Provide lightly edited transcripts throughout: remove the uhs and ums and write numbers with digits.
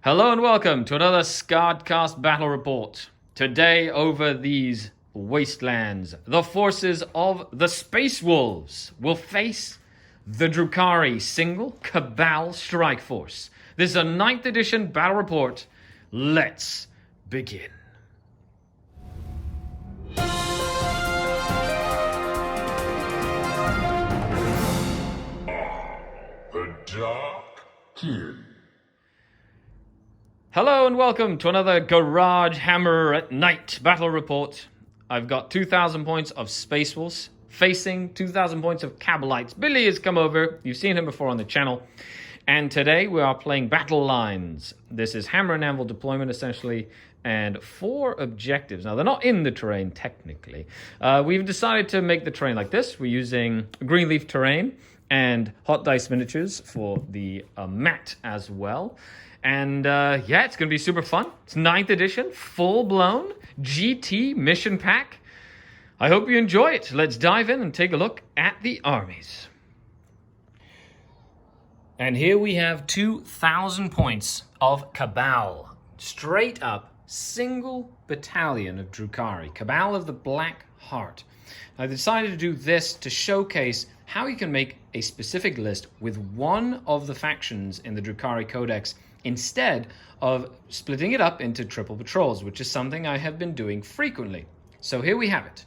Hello and welcome to another SkaredCast battle report. Today, over these wastelands, the forces of the Space Wolves will face the Drukhari single Cabal strike force. This is a 9th edition battle report. Let's begin. The Dark King. Hello and welcome to another Garage Hammer at Night battle report. I've got 2,000 points of Space Wolves facing 2,000 points of Cabalites. Billy has come over. You've seen him before on the channel. And today we are playing Battle Lines. This is hammer and anvil deployment essentially, and 4 objectives. Now they're not in the terrain technically. We've decided to make the terrain like this. We're using greenleaf terrain and hot dice miniatures for the mat as well. And yeah, it's going to be super fun. It's 9th edition, full-blown GT mission pack. I hope you enjoy it. Let's dive in and take a look at the armies. And here we have 2,000 points of Cabal. Straight up, single battalion of Drukhari. Cabal of the Black Heart. I decided to do this to showcase how you can make a specific list with one of the factions in the Drukhari Codex instead of splitting it up into triple patrols, which is something I have been doing frequently. So here we have it.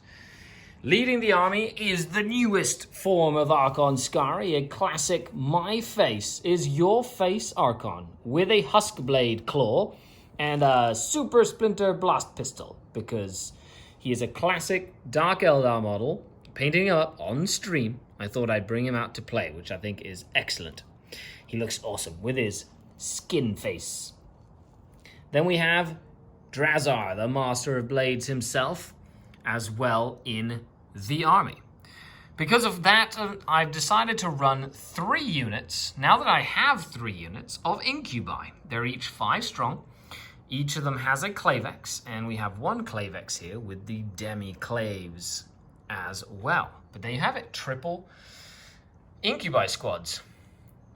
Leading the army is the newest form of Archon Skari, a classic My Face is Your Face Archon, with a Huskblade claw and a Super Splinter Blast Pistol, because he is a classic Dark Eldar model. Painting him up on stream, I thought I'd bring him out to play, which I think is excellent. He looks awesome with his skin face. Then we have Drazar, the Master of Blades himself, as well in the army. Because of that, I've decided to run 3 units, now that I have 3 units, of Incubi. They're each 5 strong. Each of them has a Clavex, and we have 1 Clavex here with the Demi-Claves as well. But there you have it, triple Incubi squads.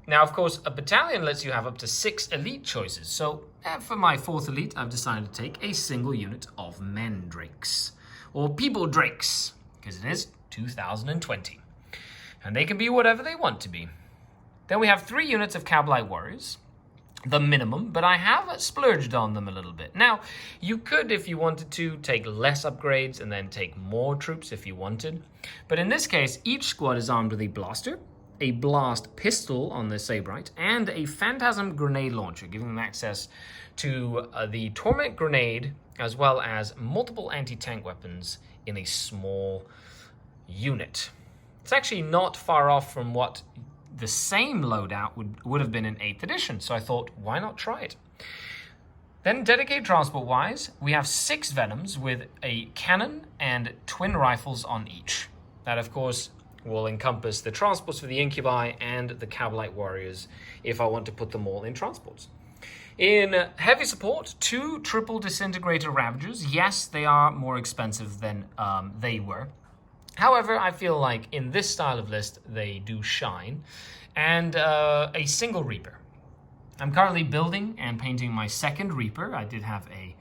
Now, of course, a battalion lets you have up to 6 elite choices. So for my 4th elite, I've decided to take a single unit of Men Drakes, or People Drakes, because it is 2020. And they can be whatever they want to be. Then we have 3 units of Cabalite Warriors, the minimum, but I have splurged on them a little bit. Now, you could, if you wanted to, take less upgrades and then take more troops if you wanted. But in this case, each squad is armed with a blaster, a blast pistol on the Sabrite, and a Phantasm grenade launcher, giving them access to the Torment grenade, as well as multiple anti-tank weapons in a small unit. It's actually not far off from what the same loadout would have been in 8th edition, so I thought, why not try it? Then dedicated transport-wise, we have 6 Venoms with a cannon and twin rifles on each. That, of course, will encompass the transports for the Incubi and the Cabalite Warriors if I want to put them all in transports. In heavy support, 2 triple disintegrator Ravagers. Yes, they are more expensive than they were. However, I feel like in this style of list, they do shine. And a single Reaper. I'm currently building and painting my 2nd Reaper. I did have a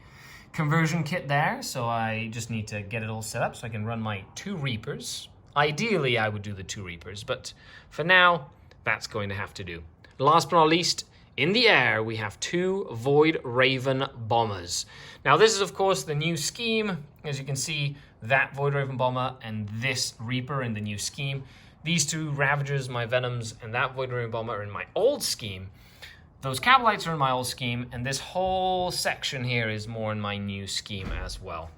conversion kit there, so I just need to get it all set up so I can run my 2 Reapers. Ideally, I would do the 2 Reapers, but for now, that's going to have to do. Last but not least, in the air, we have 2 Void Raven Bombers. Now, this is, of course, the new scheme. As you can see, that Void Raven Bomber and this Reaper in the new scheme. These 2 Ravagers, my Venoms, and that Void Raven Bomber are in my old scheme. Those Cabalites are in my old scheme, and this whole section here is more in my new scheme as well.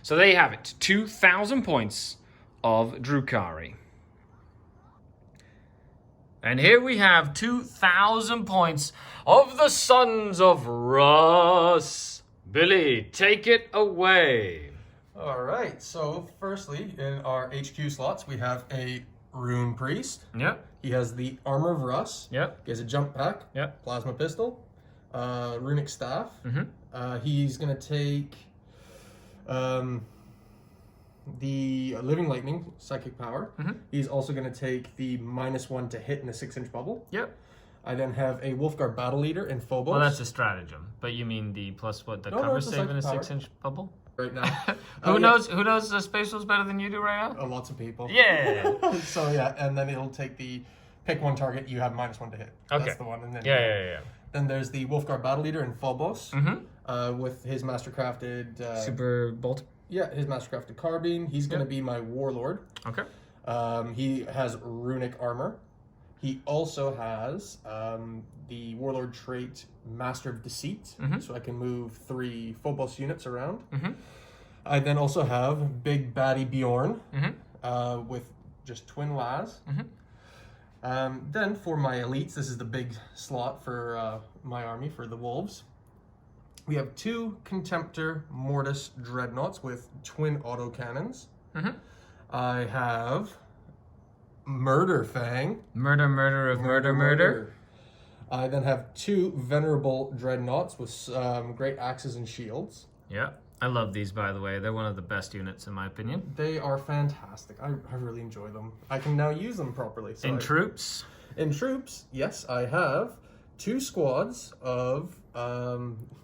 So there you have it, 2,000 points of Drukhari. And here we have 2,000 points of the Sons of Russ. Billy, take it away. All right, so firstly, in our HQ slots, we have a Rune Priest. Yep. He has the Armor of Russ. Yep. He has a Jump Pack. Yep. Plasma Pistol. Runic Staff. Mm-hmm. He's going to take the Living Lightning, Psychic Power. Mm-hmm. He's also going to take the -1 to hit in a 6-inch bubble. Yep. I then have a Wolfguard Battle Leader in Phobos. Well, that's a stratagem. But you mean the plus what? The No, cover it's a save in a psychic 6-inch bubble? right now. Who knows the space rules better than you do right now? Lots of people. Yeah. So yeah, and then it'll take the pick one target. You have -1 to hit. Okay. That's the one. And then Yeah. Then there's the Wolfguard Battle Leader in Phobos. With his mastercrafted. Super bolt. Yeah, his mastercrafted carbine. He's going to be my warlord. Okay. He has runic armor. He also has the warlord trait Master of Deceit, so I can move 3 Phobos units around. I then also have Big Baddie Bjorn with just twin Laz. Then for my elites, this is the big slot for my army for the wolves. We have 2 Contemptor Mortis Dreadnoughts with twin autocannons. I have Murder Fang. Murder. I then have 2 Venerable Dreadnoughts with great axes and shields. Yeah. I love these, by the way. They're one of the best units, in my opinion. They are fantastic. I really enjoy them. I can now use them properly. So Troops? In troops, yes, I have 2 squads of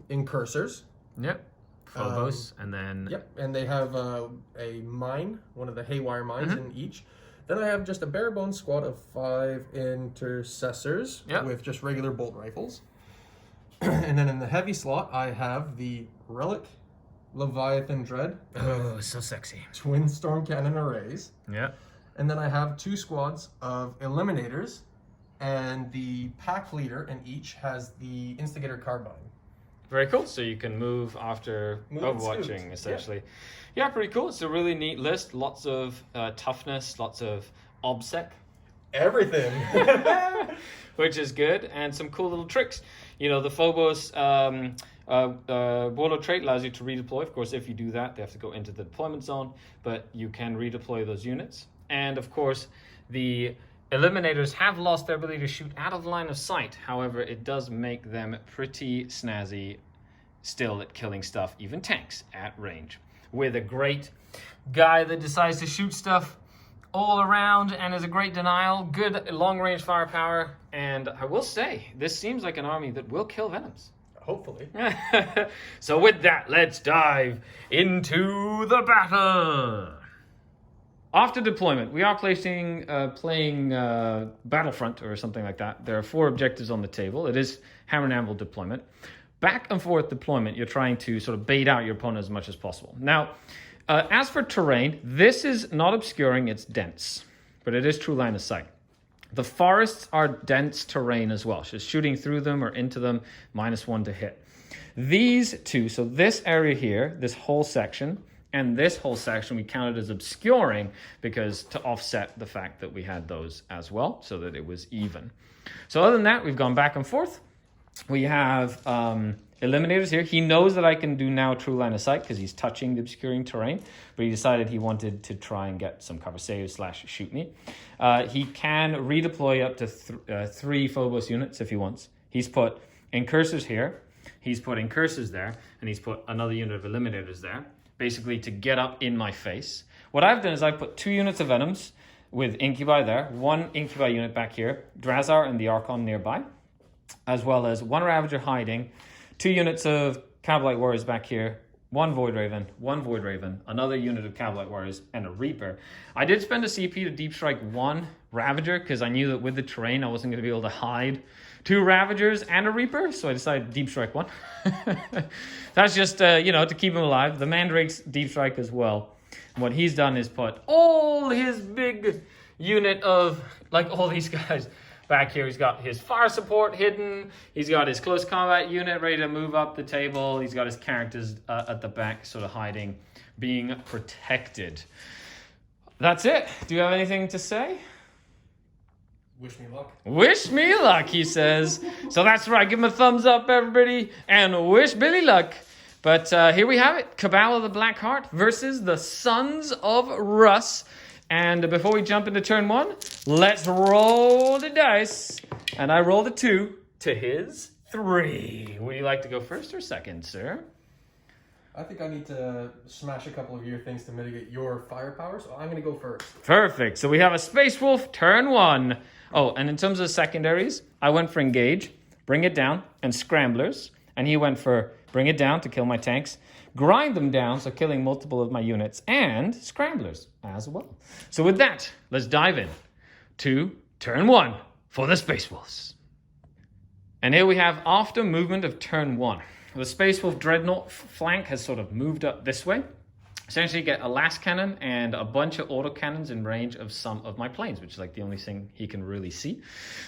Incursors. Yep. Phobos, and then... Yep, and they have a mine, one of the Haywire mines in each. Then I have just a bare bones squad of 5 Intercessors with just regular bolt rifles. And then in the heavy slot, I have the Relic Leviathan Dread. Oh, so sexy. Twin Storm Cannon arrays. Yeah. And then I have 2 squads of Eliminators, and the pack leader in each has the Instigator Carbine. Very cool. So you can move after overwatching, essentially. Yeah, pretty cool. It's a really neat list. Lots of toughness, lots of obsec. Everything. Which is good, and some cool little tricks. You know, the Phobos warlord trait allows you to redeploy. Of course, if you do that, they have to go into the deployment zone, but you can redeploy those units. And of course, the Eliminators have lost their ability to shoot out of line of sight. However, it does make them pretty snazzy still at killing stuff, even tanks, at range. With a great guy that decides to shoot stuff all around and is a great denial, good long-range firepower, and I will say, this seems like an army that will kill Venoms. Hopefully. So with that, let's dive into the battle. After deployment, we are playing Battlefront or something like that. There are 4 objectives on the table. It is hammer and anvil deployment. Back and forth deployment, you're trying to sort of bait out your opponent as much as possible. Now, as for terrain, this is not obscuring, it's dense, but it is true line of sight. The forests are dense terrain as well, so shooting through them or into them, -1 to hit. These 2, so this area here, this whole section, and this whole section we counted as obscuring because to offset the fact that we had those as well, so that it was even. So other than that, we've gone back and forth. We have Eliminators here. He knows that I can do now true line of sight because he's touching the obscuring terrain, but he decided he wanted to try and get some cover save / shoot me. He can redeploy up to 3 Phobos units if he wants. He's put Incursors here, he's put Incursors there, and he's put another unit of Eliminators there, basically to get up in my face. What I've done is I've put 2 units of Venoms with Incubi there, 1 Incubi unit back here, Drazar and the Archon nearby, as well as 1 Ravager hiding, 2 units of Cabalite Warriors back here, 1 Void Raven, another unit of Cabalite Warriors, and a Reaper. I did spend a CP to deep strike 1 Ravager because I knew that with the terrain I wasn't going to be able to hide 2 Ravagers and a Reaper, so I decided to deep strike 1. That's just, to keep him alive. The Mandrake's deep strike as well. And what he's done is put all his big unit of, all these guys back here. He's got his fire support hidden. He's got his close combat unit ready to move up the table. He's got his characters at the back sort of hiding, being protected. That's it. Do you have anything to say? Wish me luck. Wish me luck, he says. So that's right. Give him a thumbs up, everybody, and wish Billy luck. But here we have it. Cabal of the Black Heart versus the Sons of Russ. And before we jump into turn 1, let's roll the dice. And I rolled a 2 to his 3. Would you like to go first or second, sir? I think I need to smash a couple of your things to mitigate your firepower, so I'm going to go first. Perfect. So we have a Space Wolf, turn 1. Oh, and in terms of secondaries, I went for engage, bring it down, and scramblers. And he went for bring it down to kill my tanks, grind them down, so killing multiple of my units, and scramblers as well. So with that, let's dive in to turn 1 for the Space Wolves. And here we have after movement of turn 1. The Space Wolf Dreadnought flank has sort of moved up this way. Essentially get a last cannon and a bunch of autocannons in range of some of my planes, which is like the only thing he can really see.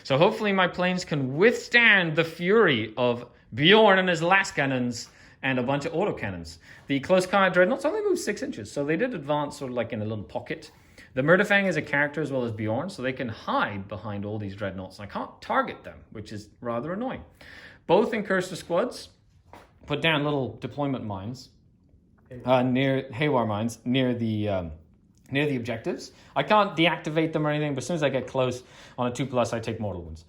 So hopefully my planes can withstand the fury of Bjorn and his last cannons and a bunch of autocannons. The close combat dreadnoughts only move 6 inches, so they did advance sort of like in a little pocket. The Murderfang is a character as well as Bjorn, so they can hide behind all these dreadnoughts, and I can't target them, which is rather annoying. Both Incurser squads put down little deployment mines, Haywire mines near the objectives. I can't deactivate them or anything, but as soon as I get close on a 2+, I take mortal wounds.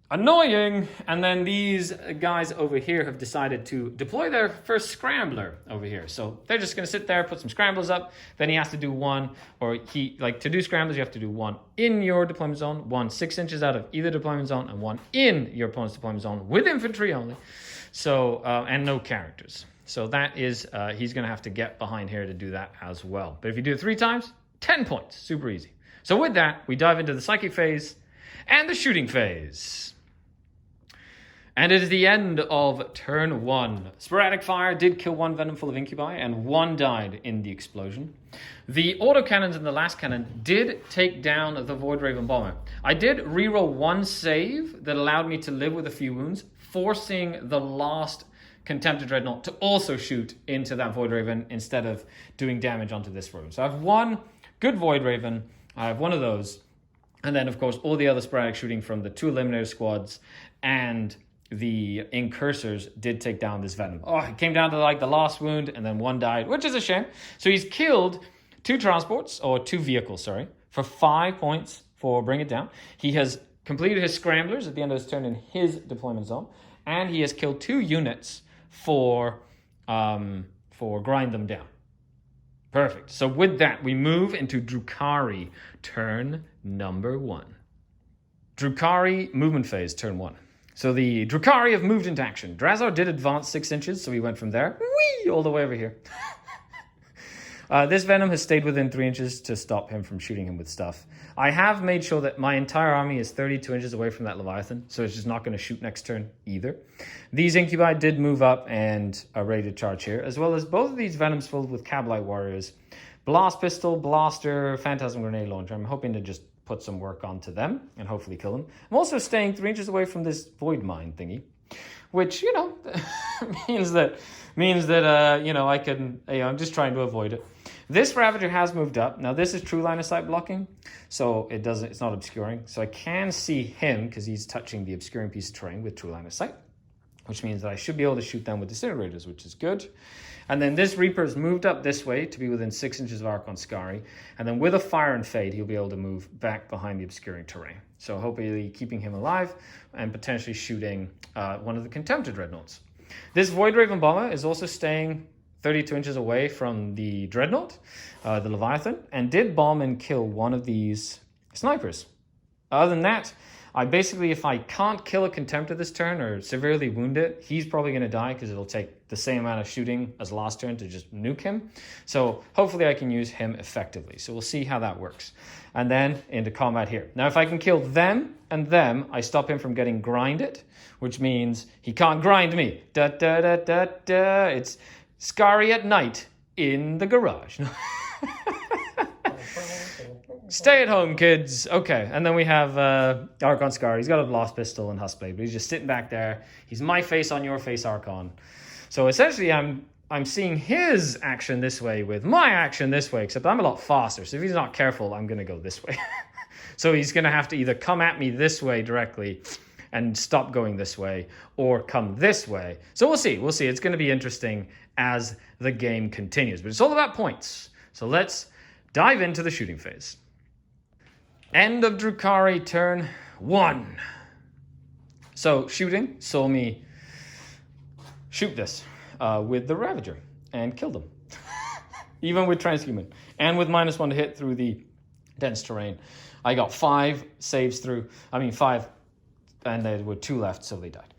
Annoying! And then these guys over here have decided to deploy their first scrambler over here. So they're just going to sit there, put some scramblers up. Then he has to do one, or to do scramblers, you have to do one in your deployment zone, one 6 inches out of either deployment zone, and one in your opponent's deployment zone with infantry only. So, and no characters. So that is, he's going to have to get behind here to do that as well. But if you do it 3 times, 10 points. Super easy. So with that, we dive into the psychic phase and the shooting phase. And it is the end of turn 1. Sporadic fire did kill 1 venom full of incubi, and 1 died in the explosion. The autocannons and the last cannon did take down the Void Raven bomber. I did reroll 1 save that allowed me to live with a few wounds, forcing the last Contemptor Dreadnought to also shoot into that Void Raven instead of doing damage onto this room. So I have 1 good Void Raven, I have 1 of those, and then of course all the other sporadic shooting from the 2 Eliminator squads and the Incursors did take down this venom. Oh, it came down to like the last wound, and then 1 died, which is a shame. So he's killed 2 transports, or 2 vehicles, sorry, for 5 points for Bring It Down. He has completed his scramblers at the end of his turn in his deployment zone, and he has killed 2 units for Grind Them Down. Perfect. So with that, we move into Drukhari, turn number 1. Drukhari movement phase, turn 1. So the Drukhari have moved into action. Drazar did advance 6 inches, so he went from there, all the way over here. This venom has stayed within 3 inches to stop him from shooting him with stuff. I have made sure that my entire army is 32 inches away from that Leviathan, so it's just not going to shoot next turn either. These Incubi did move up and are ready to charge here, as well as both of these venoms filled with Cabalite Warriors. Blast Pistol, Blaster, Phantasm Grenade Launcher. I'm hoping to just put some work onto them and hopefully kill them. I'm also staying 3 inches away from this Void Mine thingy, which, you know, means that I can, I'm just trying to avoid it. This Ravager has moved up. Now this is true line of sight blocking, so it's not obscuring. So I can see him because he's touching the obscuring piece of terrain with true line of sight, which means that I should be able to shoot them with Disintegrators, which is good. And then this Reaper has moved up this way to be within 6 inches of arc on Skari. And then with a Fire and Fade, he'll be able to move back behind the obscuring terrain. So hopefully keeping him alive and potentially shooting one of the Contemptor Dreadnoughts. This Void Raven Bomber is also staying 32 inches away from the Dreadnought, the Leviathan, and did bomb and kill one of these snipers. Other than that, I basically, if I can't kill a Contemptor this turn or severely wound it, he's probably going to die because it'll take the same amount of shooting as last turn to just nuke him. So hopefully I can use him effectively. So we'll see how that works. And then into combat here. Now if I can kill them and them, I stop him from getting grinded, which means he can't grind me. Da da da da da. It's Skari at night in the garage. Stay at home, kids. Okay, and then we have Archon Skari. He's got a Blast Pistol and Huskblade, but he's just sitting back there. He's my face on your face, Archon. So essentially, I'm seeing his action this way with my action this way, except I'm a lot faster. So if he's not careful, I'm going to go this way. So he's going to have to either come at me this way directly and stop going this way, or come this way. So we'll see. We'll see. It's going to be interesting as the game continues. But it's all about points. So let's dive into the shooting phase. End of Drukhari, turn 1. So shooting saw me shoot this with the Ravager and kill them. Even with Transhuman. And with -1 to hit through the dense terrain. I got 5 saves through. 5, and there were 2 left, so they died.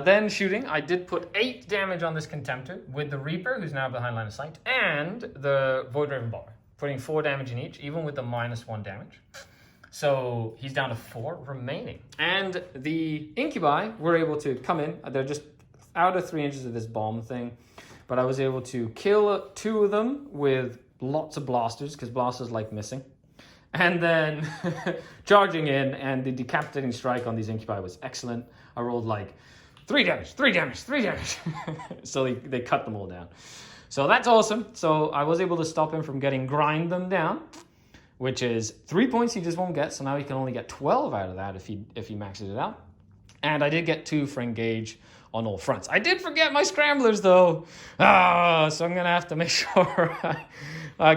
Then shooting, I did put 8 damage on this Contemptor with the Reaper, who's now behind line of sight, and the Void Raven Bomber, putting 4 damage in each, even with the -1 damage. So he's down to 4 remaining. And the Incubi were able to come in. They're just out of 3 inches of this bomb thing. But I was able to kill 2 of them with lots of blasters, because blasters like missing. And then charging in, and the decapitating strike on these Incubi was excellent. I rolled like 3 damage, 3 damage, 3 damage. So they cut them all down. So that's awesome. So I was able to stop him from getting grind them down, which is 3 points he just won't get. So now he can only get 12 out of that if he maxes it out. And I did get 2 for engage on all fronts. I did forget my scramblers though. So I'm gonna have to make sure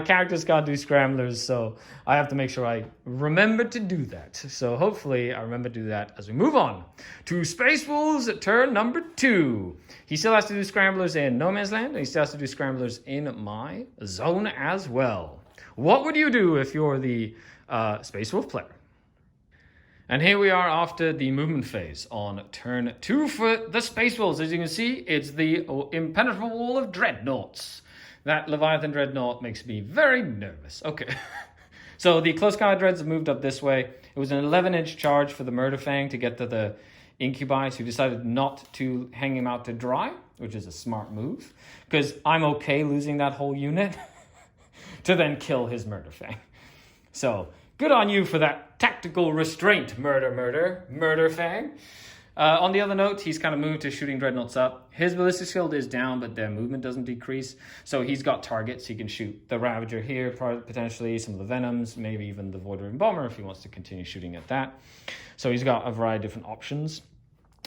characters can't do scramblers, so I have to make sure I remember to do that. So hopefully I remember to do that as we move on to Space Wolves turn number 2. He still has to do scramblers in No Man's Land, and he still has to do scramblers in my zone as well. What would you do if you're the Space Wolf player? And here we are after the movement phase on turn 2 for the Space Wolves. As you can see, it's the impenetrable wall of dreadnoughts. That Leviathan dreadnought makes me very nervous. Okay. So the close combat dreads have moved up this way. It was an 11-inch charge for the Murder Fang to get to the Incubi, so we decided not to hang him out to dry, which is a smart move, because I'm okay losing that whole unit to then kill his Murder Fang. So good on you for that tactical restraint, Murder Fang. On the other note, he's kind of moved to shooting dreadnoughts up. His ballistic shield is down, but their movement doesn't decrease. So he's got targets. He can shoot the Ravager here, potentially, some of the Venoms, maybe even the Void Raven Bomber if he wants to continue shooting at that. So he's got a variety of different options.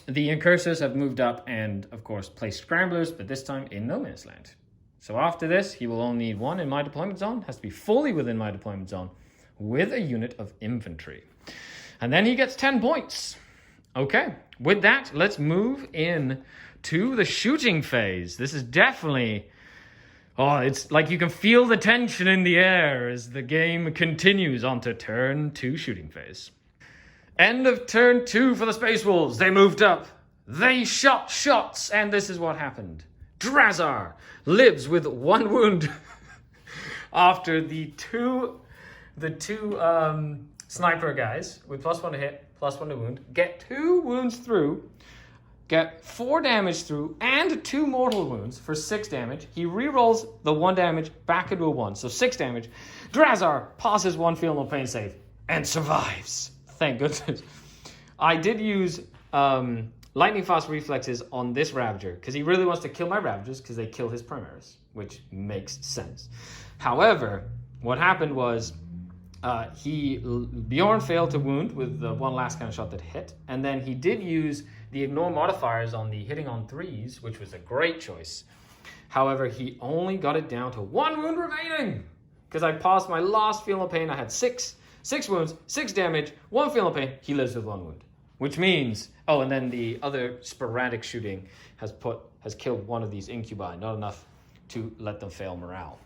The Incursors have moved up and, of course, placed Scramblers, but this time in No Man's Land. So after this, he will only need 1 in my deployment zone. Has to be fully within my deployment zone with a unit of infantry. And then he gets 10 points. Okay, with that, let's move in to the shooting phase. This is definitely... it's like you can feel the tension in the air as the game continues onto turn 2 shooting phase. End of turn 2 for the Space Wolves. They moved up. They shot shots, and this is what happened. Drazar lives with 1 wound after the two sniper guys with +1 to hit, +1 to wound, get 2 wounds through, get 4 damage through, and 2 mortal wounds for 6 damage. He rerolls the 1 damage back into a 1, so 6 damage. Drazar passes 1 feel no pain save and survives. Thank goodness. I did use lightning fast reflexes on this Ravager because he really wants to kill my Ravagers because they kill his Primaris, which makes sense. However, what happened was Bjorn failed to wound with the 1 last kind of shot that hit, and then he did use the ignore modifiers on the hitting on 3s, which was a great choice. However, he only got it down to 1 wound remaining because I passed my last feel no pain. I had 6 wounds, 6 damage, 1 feel no pain. He lives with 1 wound, which means and then the other sporadic shooting has killed 1 of these Incubi, not enough to let them fail morale.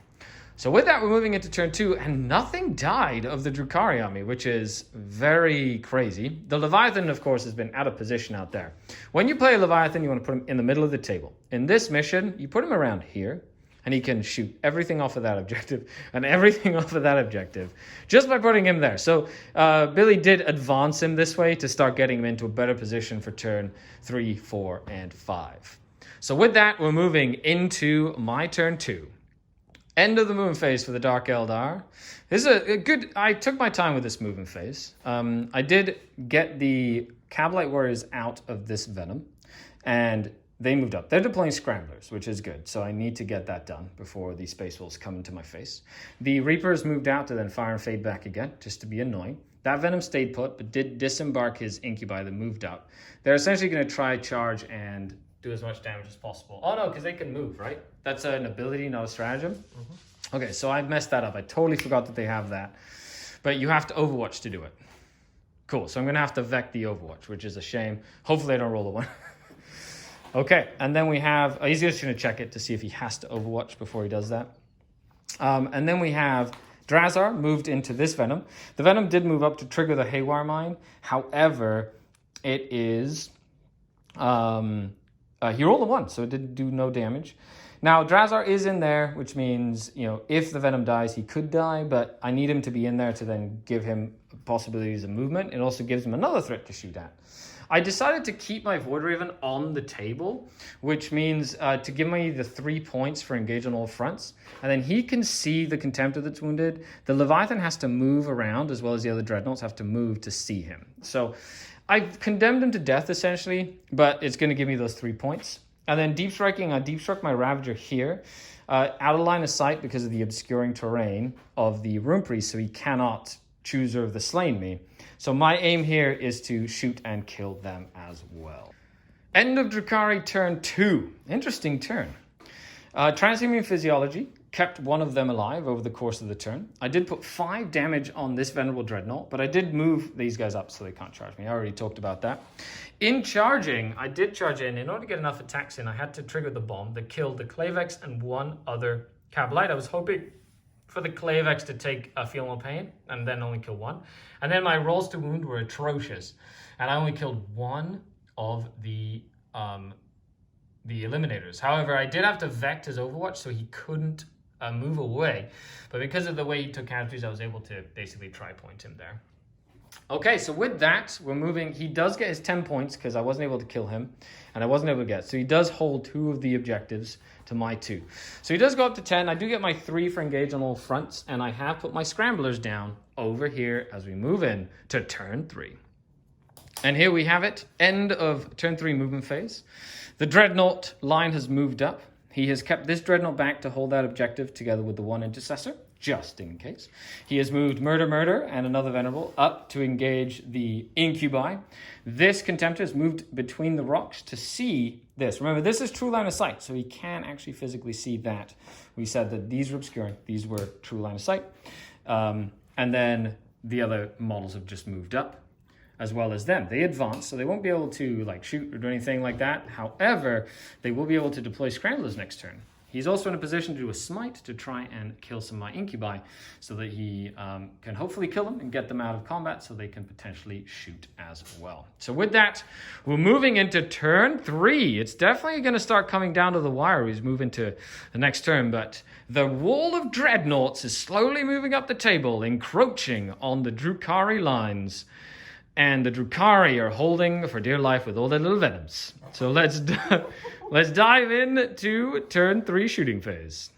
So with that, we're moving into turn 2, and nothing died of the Drukhari army, which is very crazy. The Leviathan, of course, has been out of position out there. When you play a Leviathan, you want to put him in the middle of the table. In this mission, you put him around here, and he can shoot everything off of that objective and everything off of that objective just by putting him there. So Billy did advance him this way to start getting him into a better position for turn 3, 4, and 5. So with that, we're moving into my turn 2. End of the movement phase for the Dark Eldar. This is a good... I took my time with this movement phase. I did get the Cabalite Warriors out of this Venom, and they moved up. They're deploying Scramblers, which is good, so I need to get that done before the Space Wolves come into my face. The Reapers moved out to then fire and fade back again, just to be annoying. That Venom stayed put, but did disembark his Incubi that moved out. They're essentially going to try charge and do as much damage as possible. Oh no, because they can move, right? That's an ability, not a stratagem. Mm-hmm. Okay, so I messed that up. I totally forgot that they have that. But you have to Overwatch to do it. Cool, so I'm going to have to Vec the Overwatch, which is a shame. Hopefully I don't roll a 1. Okay, and then we have... he's just going to check it to see if he has to Overwatch before he does that. And then we have Drazar moved into this Venom. The Venom did move up to trigger the Haywire Mine. However, it is... he rolled a 1, so it did do no damage. Now, Drazar is in there, which means, if the Venom dies, he could die, but I need him to be in there to then give him possibilities of movement. It also gives him another threat to shoot at. I decided to keep my Void Raven on the table, which means to give me the 3 points for engage on all fronts, and then he can see the Contemptor that's wounded. The Leviathan has to move around, as well as the other Dreadnoughts have to move to see him. So I've condemned him to death, essentially, but it's going to give me those 3 points. And then Deep Striking, I Deep Struck my Ravager here, out of line of sight because of the obscuring terrain of the Rune Priest, so he cannot Chooser of the Slain me. So my aim here is to shoot and kill them as well. End of Drukhari turn 2. Interesting turn. Transhuman Physiology kept one of them alive over the course of the turn. I did put 5 damage on this Venerable Dreadnought, but I did move these guys up so they can't charge me. I already talked about that. In charging, I did charge in. In order to get enough attacks in, I had to trigger the bomb that killed the Clavex and one other Cabalite. I was hoping for the Clavex to take a Feel No Pain and then only kill one. And then my rolls to wound were atrocious. And I only killed one of the Eliminators. However, I did have to Vect his Overwatch so he couldn't move away. But because of the way he took casualties, I was able to basically try-point him there. Okay, so with that, we're moving. He does get his 10 points because I wasn't able to kill him. And I wasn't able to get. So he does hold 2 of the objectives to my 2. So he does go up to 10. I do get my 3 for engage on all fronts. And I have put my Scramblers down over here as we move in to turn 3. And here we have it. End of turn 3 movement phase. The Dreadnought line has moved up. He has kept this Dreadnought back to hold that objective together with the 1 Intercessor, just in case. He has moved Murder, and another Venerable up to engage the Incubi. This Contemptor has moved between the rocks to see this. Remember, this is true line of sight, so he can actually physically see that. We said that these were obscuring. These were true line of sight. And then the other models have just moved up, as well as them. They advance, so they won't be able to shoot or do anything like that. However, they will be able to deploy Scramblers next turn. He's also in a position to do a smite to try and kill some of my Incubi so that he can hopefully kill them and get them out of combat so they can potentially shoot as well. So with that, we're moving into turn 3. It's definitely going to start coming down to the wire as we move into the next turn, but the wall of Dreadnoughts is slowly moving up the table, encroaching on the Drukhari lines. And the Drukhari are holding for dear life with all their little Venoms. So let's dive into turn 3 shooting phase.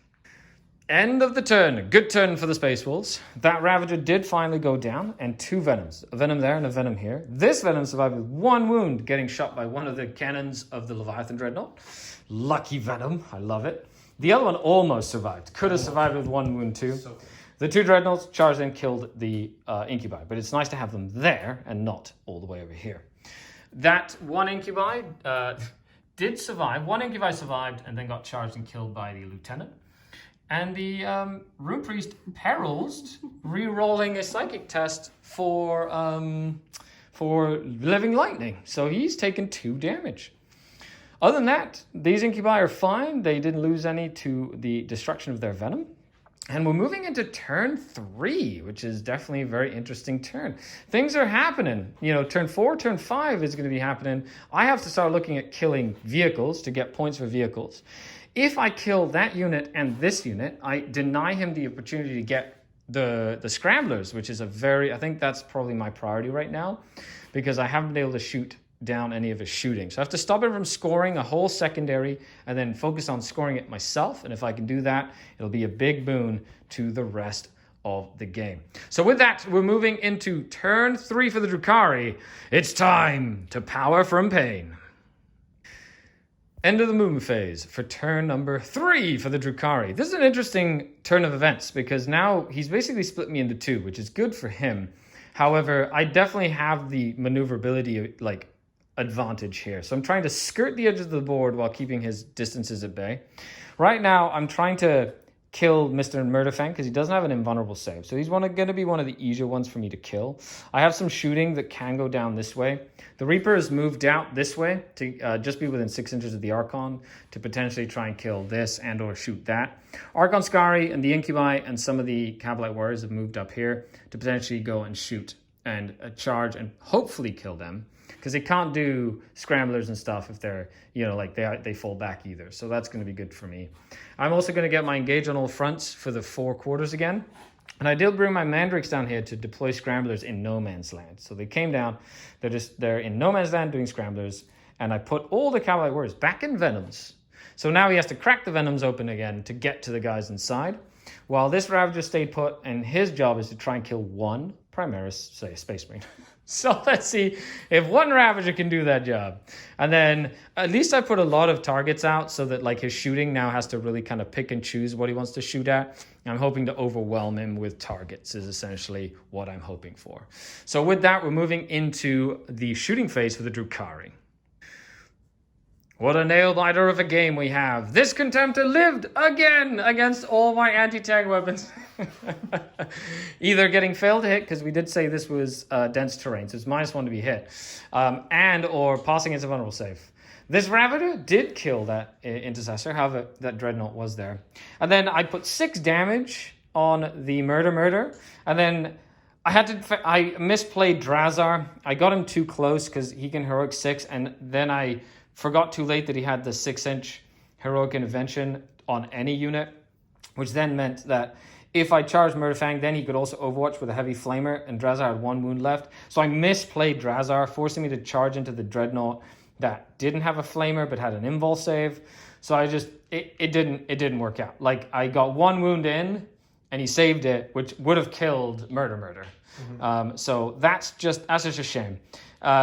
End of the turn. Good turn for the Space Wolves. That Ravager did finally go down, and 2 Venoms. A Venom there and a Venom here. This Venom survived with 1 wound, getting shot by one of the cannons of the Leviathan Dreadnought. Lucky Venom. I love it. The other one almost survived. Could have survived with 1 wound too. So the 2 Dreadnoughts charged and killed the Incubi, but it's nice to have them there and not all the way over here. That 1 Incubi did survive. 1 Incubi survived and then got charged and killed by the Lieutenant. And the Rune Priest perils re-rolling a Psychic test for Living Lightning. So he's taken 2 damage. Other than that, these Incubi are fine. They didn't lose any to the destruction of their Venom. And we're moving into turn 3, which is definitely a very interesting turn. Things are happening. Turn 4, turn 5 is going to be happening. I have to start looking at killing vehicles to get points for vehicles. If I kill that unit and this unit, I deny him the opportunity to get the Scramblers, which is I think that's probably my priority right now, because I haven't been able to shoot down any of his shooting. So I have to stop him from scoring a whole secondary and then focus on scoring it myself. And if I can do that, it'll be a big boon to the rest of the game. So with that, we're moving into turn 3 for the Drukhari. It's time to power from pain. End of the movement phase for turn number 3 for the Drukhari. This is an interesting turn of events because now he's basically split me into 2, which is good for him. However, I definitely have the maneuverability advantage here. So I'm trying to skirt the edges of the board while keeping his distances at bay. Right now, I'm trying to kill Mr. Murderfang because he doesn't have an invulnerable save. So he's going to be one of the easier ones for me to kill. I have some shooting that can go down this way. The Reaper has moved out this way to just be within 6 inches of the Archon to potentially try and kill this and or shoot that. Archon Skari and the Incubi and some of the Kabalite Warriors have moved up here to potentially go and shoot and charge and hopefully kill them. Because they can't do scramblers and stuff if they're, like they fall back either. So that's going to be good for me. I'm also going to get my engage on all fronts for the 4 quarters again. And I did bring my Mandrakes down here to deploy scramblers in no man's land. So they came down, they're in no man's land doing scramblers. And I put all the Kabalite Warriors back in Venoms. So now he has to crack the Venoms open again to get to the guys inside. While this Ravager stayed put, and his job is to try and kill one Primaris, say a Space Marine. So let's see if one Ravager can do that job. And then at least I put a lot of targets out so that like his shooting now has to really kind of pick and choose what he wants to shoot at. I'm hoping to overwhelm him with targets is essentially what I'm hoping for. So with that, we're moving into the shooting phase for the Drukhari. What a nail-biter of a game we have. This Contemptor lived again against all my anti-tank weapons. Either getting failed to hit, because we did say this was dense terrain, so it's -1 to be hit, and or passing as a vulnerable save. This Ravager did kill that Intercessor, however, that Dreadnought was there. And then I put 6 damage on the Murder, and then I misplayed Drazar. I got him too close because he can Heroic 6, and then I forgot too late that he had the 6-inch Heroic Intervention on any unit, which then meant that if I charged Murderfang, then he could also Overwatch with a Heavy Flamer, and Drazar had 1 wound left. So I misplayed Drazar, forcing me to charge into the Dreadnought that didn't have a Flamer but had an Invul save. So I just, it didn't work out. Like, I got 1 wound in, and he saved it, which would have killed Murder. Mm-hmm. So that's just a shame.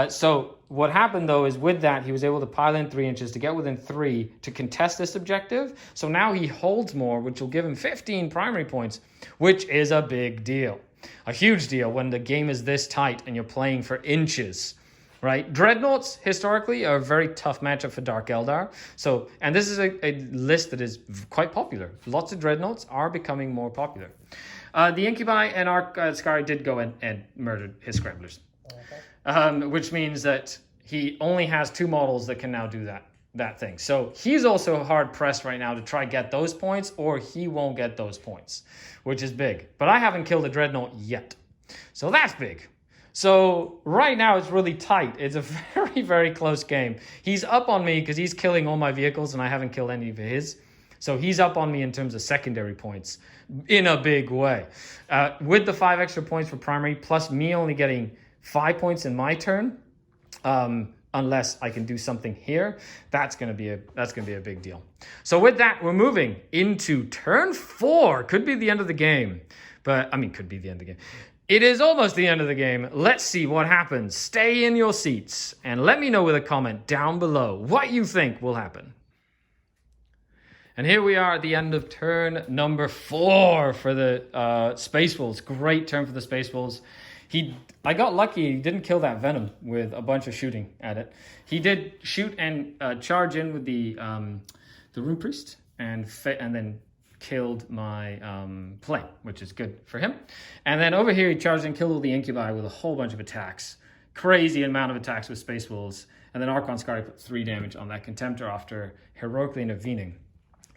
So what happened, though, is with that, he was able to pile in 3 inches to get within 3 to contest this objective. So now he holds more, which will give him 15 primary points, which is a big deal. A huge deal when the game is this tight and you're playing for inches, right? Dreadnoughts, historically, are a very tough matchup for Dark Eldar. So, and this is a list that is quite popular. Lots of Dreadnoughts are becoming more popular. The Incubi and Skari did go and murdered his Scramblers. Which means that he only has 2 models that can now do that thing. So he's also hard pressed right now to try get those points, or he won't get those points, which is big. But I haven't killed a Dreadnought yet. So that's big. So right now it's really tight. It's a very, very close game. He's up on me because he's killing all my vehicles and I haven't killed any of his. So he's up on me in terms of secondary points in a big way. With the 5 extra points for primary, plus me only getting 5 points in my turn, unless I can do something here, that's gonna be a big deal. So with that, we're moving into turn 4. Could be the end of the game, but could be the end of the game. It is almost the end of the game. Let's see what happens. Stay in your seats and let me know with a comment down below what you think will happen. And here we are at the end of turn number 4 for the Space Wolves. Great turn for the Space Wolves. I got lucky. He didn't kill that Venom with a bunch of shooting at it. He did shoot and charge in with the Rune Priest and then killed my plane, which is good for him. And then over here, he charged and killed all the Incubi with a whole bunch of attacks. Crazy amount of attacks with Space Wolves. And then Archon Skari put 3 damage on that Contemptor after heroically intervening.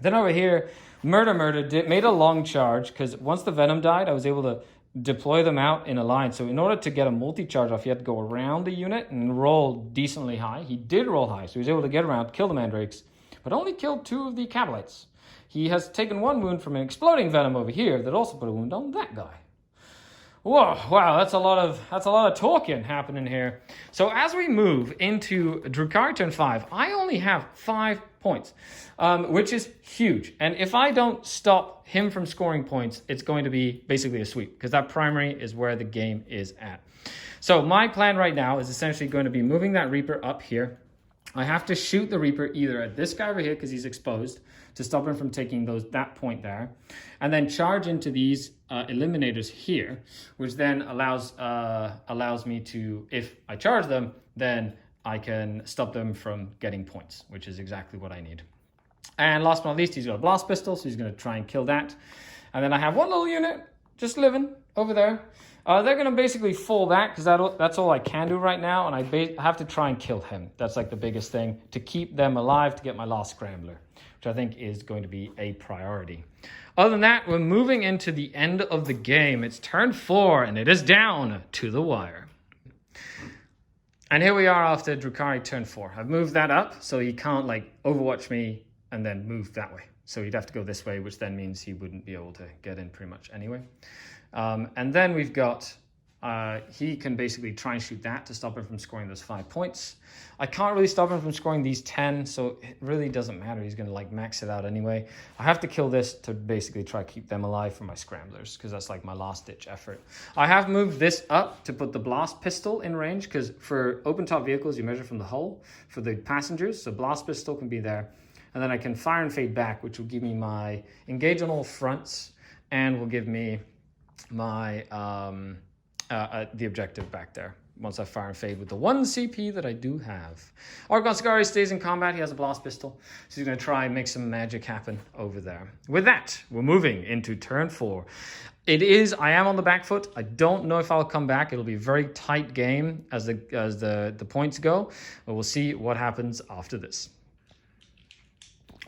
Then over here, Made a long charge because once the Venom died, I was able to deploy them out in a line. So in order to get a multi-charge off, you had to go around the unit and roll decently high. He did roll high, so he was able to get around, kill the Mandrakes, but only killed 2 of the Kabalites. He has taken 1 wound from an exploding Venom over here that also put a wound on that guy. Whoa, wow, that's a lot of talking happening here. So as we move into Drukhari turn 5, I only have 5 points, which is huge. And if I don't stop him from scoring points, it's going to be basically a sweep because that primary is where the game is at. So my plan right now is essentially going to be moving that Reaper up here. I have to shoot the Reaper either at this guy over here because he's exposed to stop him from taking that point there, and then charge into these eliminators here, which then allows me to, if I charge them, then I can stop them from getting points, which is exactly what I need. And last but not least, he's got a blast pistol, so he's going to try and kill that. And then I have one little unit just living over there. They're going to basically fall back because that's all I can do right now. And I have to try and kill him. That's like the biggest thing, to keep them alive to get my last scrambler, which I think is going to be a priority. Other than that, we're moving into the end of the game. It's turn 4, and it is down to the wire. And here we are after Drukhari turn 4. I've moved that up so he can't like overwatch me and then move that way. So he'd have to go this way, which then means he wouldn't be able to get in pretty much anyway. And then we've got, he can basically try and shoot that to stop him from scoring those 5 points. I can't really stop him from scoring these 10, so it really doesn't matter. He's going to like max it out anyway. I have to kill this to basically try to keep them alive for my scramblers, because that's like my last ditch effort. I have moved this up to put the blast pistol in range, because for open top vehicles, you measure from the hull for the passengers. So blast pistol can be there. And then I can fire and fade back, which will give me my engage on all fronts and will give me my the objective back there once I fire and fade with the 1 CP that I do have. Archon Skari stays in combat. He has a blast pistol, so he's going to try and make some magic happen over there. With that, we're moving into turn 4. I am on the back foot. I don't know if I'll come back. It'll be a very tight game as the points go, but we'll see what happens after this.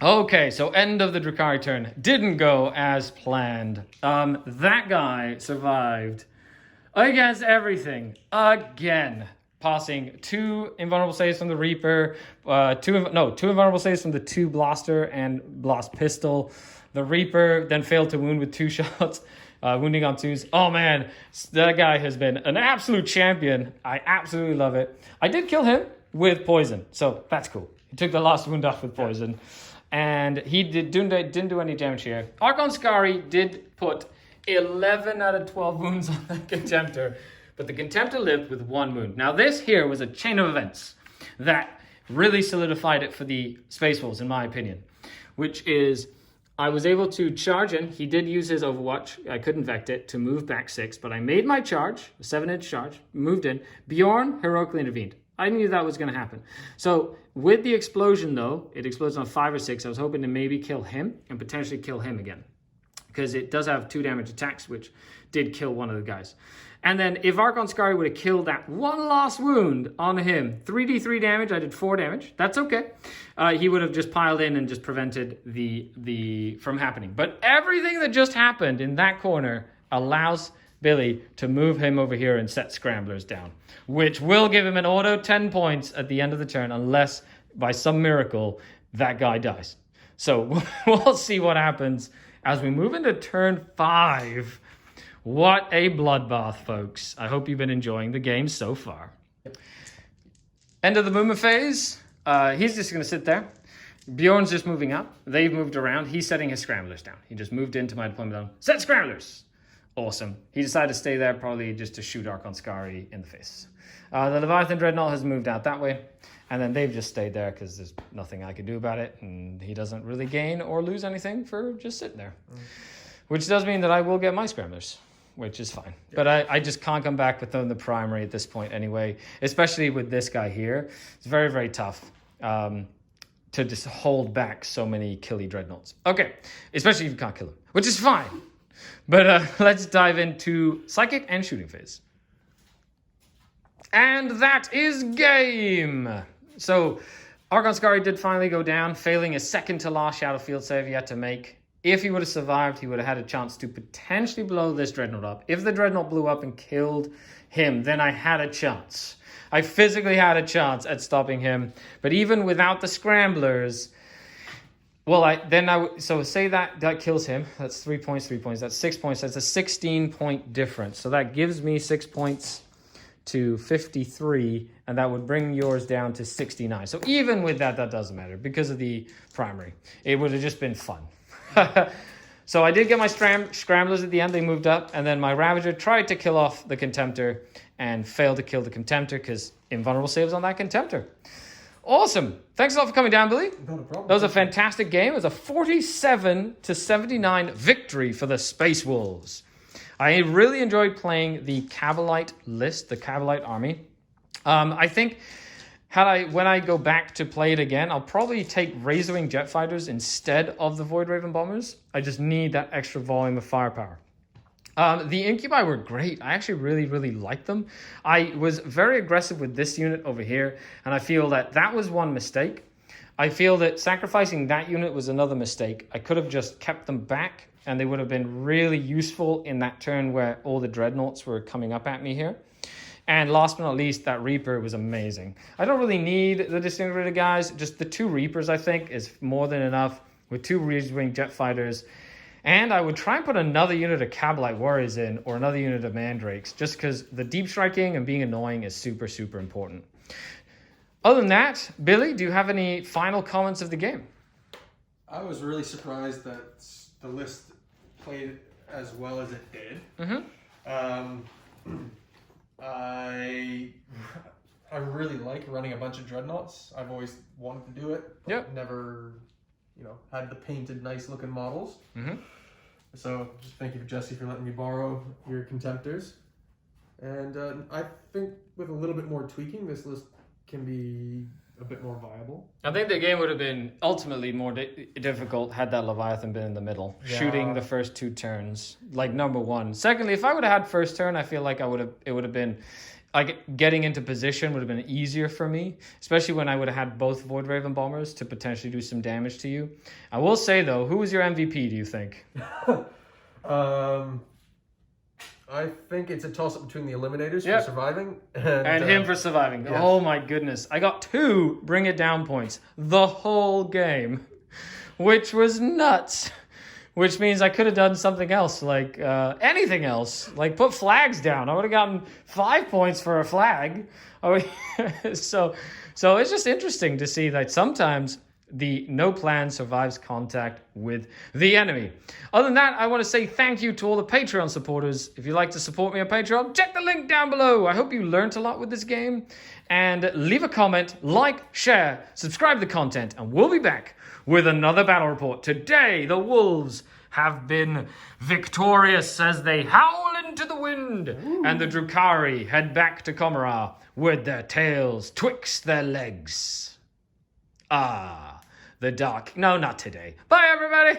Okay, so end of the Drukhari turn. Didn't go as planned. That guy survived against everything again, passing 2 invulnerable saves from the Reaper, 2 invulnerable saves from the 2 blaster and blast pistol. The Reaper then failed to wound with 2 shots, wounding on 2s. Oh man, that guy has been an absolute champion. I absolutely love it. I did kill him with poison, so that's cool. He took the last wound off with poison. And he didn't do any damage here. Archon Skari did put 11 out of 12 wounds on the Contemptor, but the Contemptor lived with 1 wound. Now this here was a chain of events that really solidified it for the Space Wolves, in my opinion, which is I was able to charge in. He did use his Overwatch. I couldn't vect it to move back 6, but I made my charge, a 7-inch charge, moved in. Bjorn heroically intervened. I knew that was going to happen. So with the explosion, though, it explodes on 5 or 6. I was hoping to maybe kill him and potentially kill him again, because it does have 2 damage attacks, which did kill one of the guys. And then if Archon Skari would have killed that 1 last wound on him, 3d3 damage, I did 4 damage. That's okay. He would have just piled in and just prevented the from happening. But everything that just happened in that corner allows Billy to move him over here and set scramblers down, which will give him an auto 10 points at the end of the turn, unless by some miracle that guy dies. So we'll see what happens as we move into turn 5. What a bloodbath, folks. I hope you've been enjoying the game so far. End of the movement phase. He's just going to sit there. Bjorn's just moving up. They've moved around. He's setting his scramblers down. He just moved into my deployment zone. Set scramblers! Awesome. He decided to stay there, probably just to shoot Archon Skari in the face. The Leviathan Dreadnought has moved out that way, and then they've just stayed there because there's nothing I can do about it, and he doesn't really gain or lose anything for just sitting there. Which does mean that I will get my scramblers, which is fine. But I just can't come back within the primary at this point anyway, especially with this guy here. It's very, very tough to just hold back so many killy Dreadnoughts. Okay, especially if you can't kill him, which is fine. But let's dive into Psychic and Shooting phase. And that is game! So, Archon Skari did finally go down, failing a second to last Shadow Field save he had to make. If he would have survived, he would have had a chance to potentially blow this Dreadnought up. If the Dreadnought blew up and killed him, then I had a chance. I physically had a chance at stopping him. But even without the Scramblers... So say that kills him. That's 3 points, 3 points. That's 6 points. That's a 16-point difference. So that gives me 6 points to 53, and that would bring yours down to 69. So even with that doesn't matter because of the primary. It would have just been fun. So I did get my Scramblers at the end. They moved up, and then my Ravager tried to kill off the Contemptor and failed to kill the Contemptor because invulnerable saves on that Contemptor. Awesome. Thanks a lot for coming down, Billy. Not a problem. That was a fantastic game. It was a 47-79 victory for the Space Wolves. I really enjoyed playing the Cavalite list, the Cavalite army. I think when I go back to play it again, I'll probably take Razorwing jet fighters instead of the Void Raven bombers. I just need that extra volume of firepower. The Incubi were great. I actually really, really liked them. I was very aggressive with this unit over here, and I feel that was one mistake. I feel that sacrificing that unit was another mistake. I could have just kept them back, and they would have been really useful in that turn where all the Dreadnoughts were coming up at me here. And last but not least, that Reaper was amazing. I don't really need the Disintegrator guys. Just the 2 Reapers, I think, is more than enough with 2 Razorwing jet fighters. And I would try and put another unit of Cabalite Warriors in or another unit of Mandrakes, just because the deep striking and being annoying is super, super important. Other than that, Billy, do you have any final comments of the game? I was really surprised that the list played as well as it did. I really like running a bunch of Dreadnoughts. I've always wanted to do it, but never, had the painted, nice-looking models. So, just thank you, Jesse, for letting me borrow your Contemptors. And I think with a little bit more tweaking, this list can be a bit more viable. I think the game would have been ultimately more difficult had that Leviathan been in the middle, shooting the first 2 turns, like number 1. Secondly, if I would have had first turn, I feel like it would have been, like, getting into position would have been easier for me, especially when I would have had both Void Raven bombers to potentially do some damage to you. I will say, though, who was your MVP, do you think? I think it's a toss-up between the Eliminators for surviving and him for surviving. Yes. Oh my goodness. I got 2 Bring It Down points the whole game, which was nuts. Which means I could have done something else, like anything else. Like put flags down. I would have gotten 5 points for a flag. So it's just interesting to see that sometimes the no plan survives contact with the enemy. Other than that, I want to say thank you to all the Patreon supporters. If you'd like to support me on Patreon, check the link down below. I hope you learned a lot with this game. And leave a comment, like, share, subscribe to the content, and we'll be back with another battle report. Today, the Wolves have been victorious as they howl into the wind. And the Drukhari head back to Komara with their tails twixt their legs. The dark. No, not today. Bye, everybody.